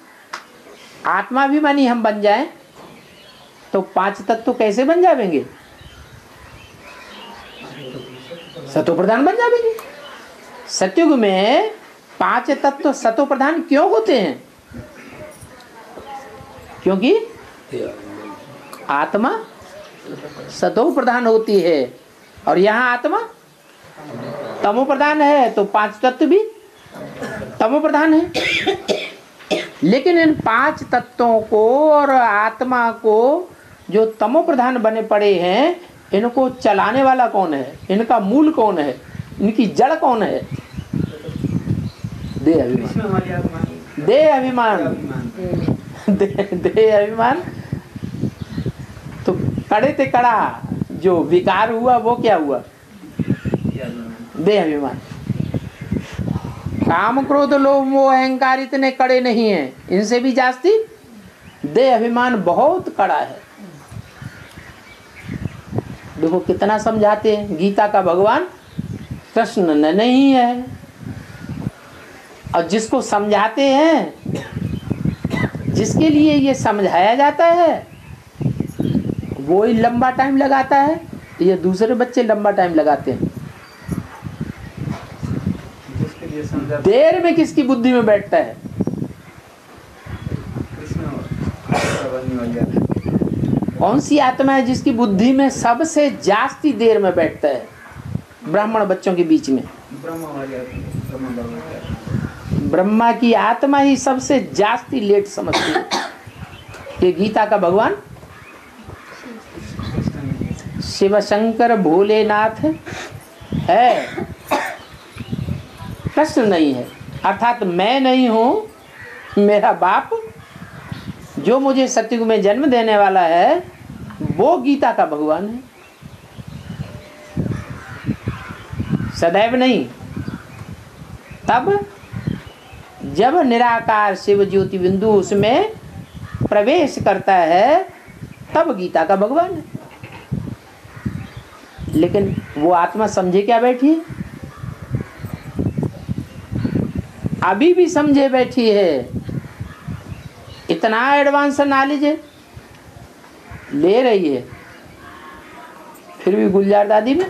आत्माभिमानी हम बन जाएं तो 5 तत्व कैसे बन जाएंगे? सतो प्रधान बन जाएगी। सतयुग में 5 तत्व सतो प्रधान क्यों होते हैं? क्योंकि आत्मा सतो प्रधान होती है और यहाँ आत्मा तमो प्रधान है, तो 5 तत्व भी तमो प्रधान है। लेकिन इन 5 तत्वों को और आत्मा को जो तमो प्रधान बने पड़े हैं, इनको चलाने वाला कौन है? इनका मूल कौन है? इनकी जड़ कौन है? देह अभिमान। देह अभिमान। देह अभिमान। तो कड़े ते कड़ा जो विकार हुआ वो क्या हुआ? देह अभिमान। काम क्रोध लोभ मोह अहंकार इतने कड़े नहीं हैं, इनसे भी जास्ती देह अभिमान बहुत कड़ा है। देखो कितना समझाते हैं, गीता का भगवान कृष्ण नहीं है, और जिसको समझाते हैं, जिसके लिए ये समझाया जाता है, वो ही लंबा टाइम लगाता है। ये दूसरे बच्चे लंबा टाइम लगाते हैं। देर में किसकी बुद्धि में बैठता है? कौन सी आत्मा है जिसकी बुद्धि में सबसे जास्ती देर में बैठता है? ब्राह्मण बच्चों के बीच में ब्रह्मा की आत्मा ही सबसे जास्ती लेट समझती है। ये गीता का भगवान शिव शंकर भोलेनाथ है, कृष्ण नहीं है। अर्थात मैं नहीं हूँ, मेरा बाप जो मुझे सतयुग में जन्म देने वाला है वो गीता का भगवान है, सदैव नहीं। तब जब निराकार शिव ज्योति बिंदु उसमें प्रवेश करता है तब गीता का भगवान है। लेकिन वो आत्मा समझे क्या बैठी है? अभी भी समझे बैठी है। इतना एडवांस नॉलेज ले रही है, फिर भी गुलजार दादी में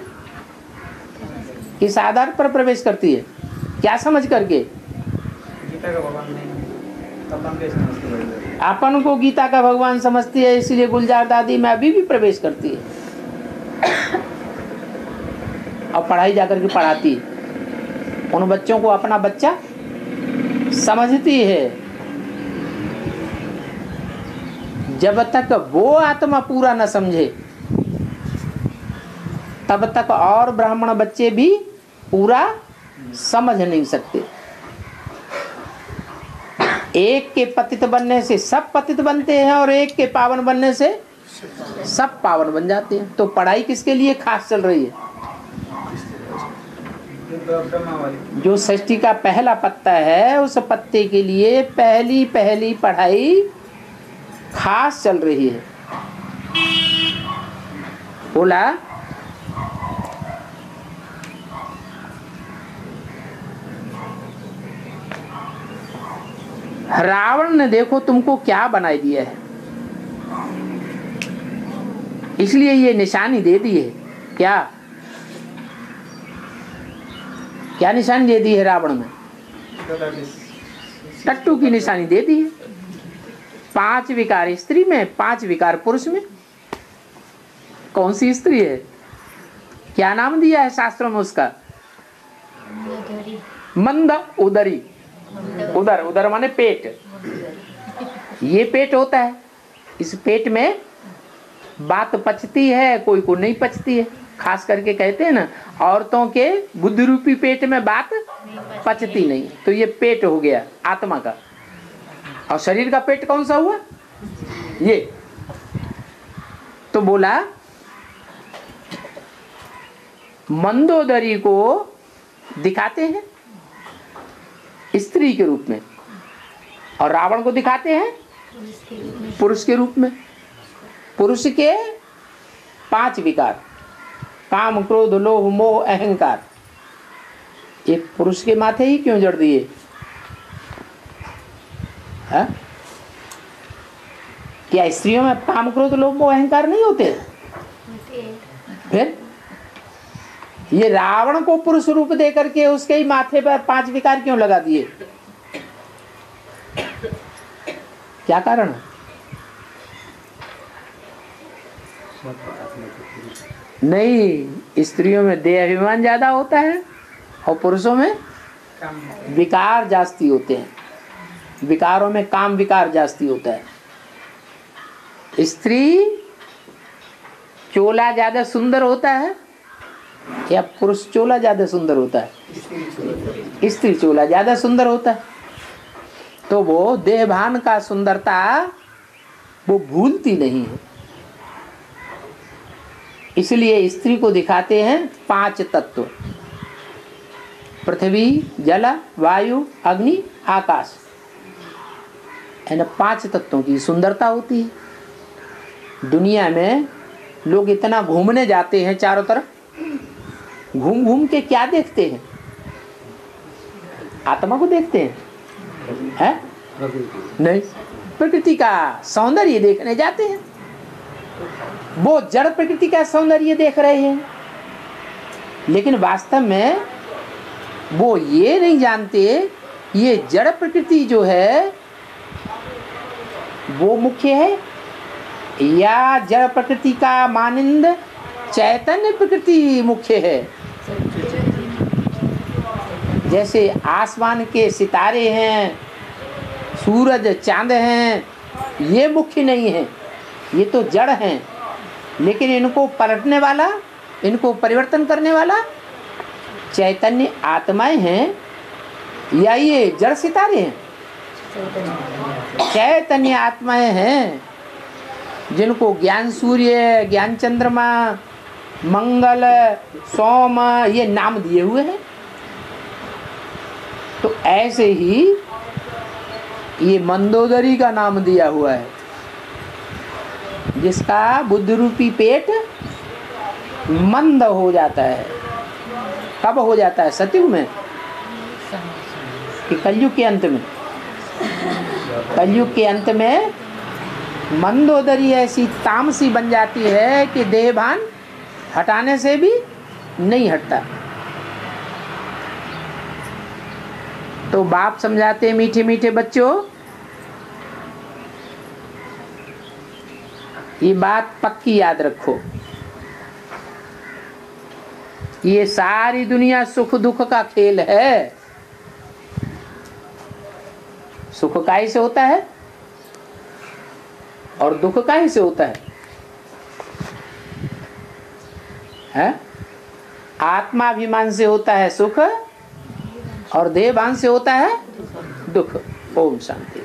किस आधार पर प्रवेश करती है? क्या समझ करके? गीता का भगवान नहीं, अपन कैसे समझते? अपन को गीता का भगवान समझती है, इसलिए गुलजार दादी में अभी भी प्रवेश करती है और पढ़ाई जाकर के पढ़ाती है। उन बच्चों को अपना बच्चा समझती है। जब तक वो आत्मा पूरा न समझे तब तक और ब्राह्मण बच्चे भी पूरा समझ नहीं सकते। एक के पतित बनने से सब पतित बनते हैं और एक के पावन बनने से सब पावन बन जाते हैं। तो पढ़ाई किसके लिए खास चल रही है? जो सृष्टि का पहला पत्ता है उस पत्ते के लिए पहली पढ़ाई खास चल रही है। बोला रावण ने देखो तुमको क्या बनाई दिया है, इसलिए ये निशानी दे दी है। क्या क्या निशानी दे दी है रावण में? टट्टू की निशानी दे दी है। 5 विकार स्त्री में, 5 विकार पुरुष में। कौन सी स्त्री है? क्या नाम दिया है शास्त्रों में उसका? मंद उदरी। उदर, उदर माने पेट। ये पेट होता है, इस पेट में बात पचती है, कोई को नहीं पचती है। खास करके कहते हैं ना, औरतों के बुद्धि रूपी पेट में बात पचती नहीं। तो ये पेट हो गया आत्मा का। और शरीर का पेट कौन सा हुआ? ये। तो बोला मंदोदरी को दिखाते हैं स्त्री के रूप में और रावण को दिखाते हैं पुरुष के रूप में। पुरुष के 5 विकार, काम क्रोध लोभ मोह अहंकार, ये पुरुष के माथे ही क्यों जड़ दिए? क्या स्त्रियों में काम क्रोध लोभ मोह अहंकार नहीं होते? फिर ये रावण को पुरुष रूप दे करके उसके ही माथे पर 5 विकार क्यों लगा दिए? क्या कारण? नहीं, स्त्रियों में देह अभिमान ज्यादा होता है और पुरुषों में विकार जास्ती होते हैं। विकारों में काम विकार जास्ती होता है। स्त्री चोला ज्यादा सुंदर होता है या पुरुष चोला ज्यादा सुंदर होता है? स्त्री चोला ज्यादा सुंदर होता है। तो वो देहभान का सुंदरता वो भूलती नहीं है, इसलिए स्त्री को दिखाते हैं 5 तत्व, पृथ्वी, जल, वायु, अग्नि, आकाश। 5 तत्वों की सुंदरता होती है। दुनिया में लोग इतना घूमने जाते हैं चारों तरफ, घूम घूम के क्या देखते हैं? आत्मा को देखते हैं, है? नहीं, प्रकृति का सौंदर्य देखने जाते हैं। वो जड़ प्रकृति का सौंदर्य देख रहे हैं, लेकिन वास्तव में वो ये नहीं जानते ये जड़ प्रकृति जो है वो मुख्य है या जड़ प्रकृति का मानिंद चैतन्य प्रकृति मुख्य है। जैसे आसमान के सितारे हैं, सूरज चांद हैं, ये मुख्य नहीं है, ये तो जड़ हैं, लेकिन इनको पलटने वाला, इनको परिवर्तन करने वाला चैतन्य आत्माएं हैं या ये जड़ सितारे हैं? चैतन्य आत्माएं हैं जिनको ज्ञान सूर्य, ज्ञान चंद्रमा, मंगल, सोम ये नाम दिए हुए हैं। तो ऐसे ही ये मंदोदरी का नाम दिया हुआ है, जिसका बुद्ध रूपी पेट मंद हो जाता है। कब हो जाता है? सतयुग में कि कलयुग के अंत में? कलयुग के अंत में मंदोदरी ऐसी तामसी बन जाती है कि देहभान हटाने से भी नहीं हटता। तो बाप समझाते मीठे मीठे बच्चों, ये बात पक्की याद रखो, ये सारी दुनिया सुख दुख का खेल है। सुख काहे से होता है और दुख काहे से होता है? आत्माभिमान से होता है सुख और देहभान से होता है दुख। ओम शांति।